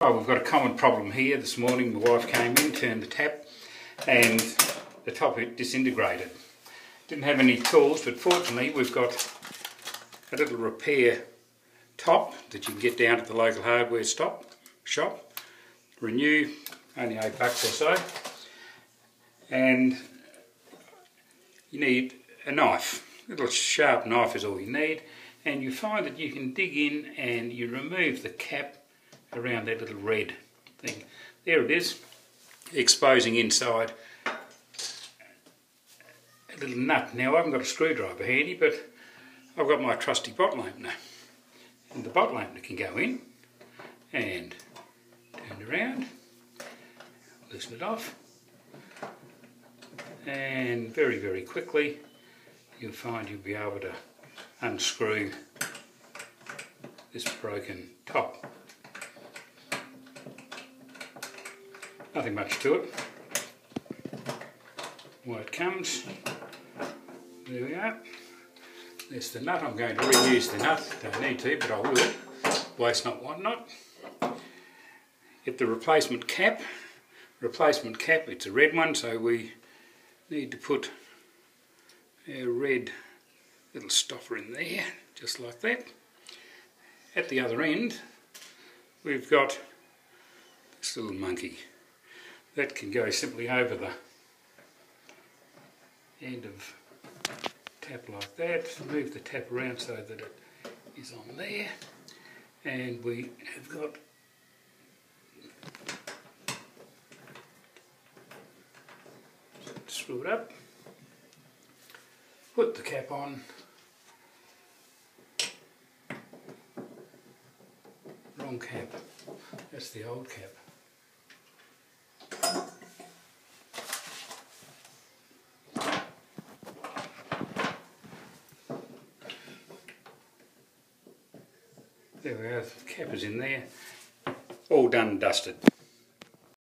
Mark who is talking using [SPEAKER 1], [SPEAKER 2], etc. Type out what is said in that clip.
[SPEAKER 1] Oh, we've got a common problem here. This morning my wife came in, turned the tap and the top it disintegrated. Didn't have any tools, but fortunately we've got a little repair top that you can get down at the local hardware shop. Renew, only $8 or so. And you need a knife. A little sharp knife is all you need. And you find that you can dig in and you remove the cap around that little red thing. There it is, exposing inside a little nut. Now I haven't got a screwdriver handy, but I've got my trusty bottle opener. And the bottle opener can go in and turn around, loosen it off, and very, very quickly you'll find you'll be able to unscrew this broken top. Nothing much to it. Away it comes. There we are. There's the nut. I'm going to reuse the nut. Don't need to, but I will. Waste not, want not. Get the replacement cap. It's a red one, so we need to put our red little stopper in there, just like that. At the other end, we've got this little monkey. That can go simply over the end of tap like that. Move the tap around so that it is on there. And we have got screw it up, put the cap on, wrong cap, that's the old cap. There we are, the cap is in there, all done and dusted.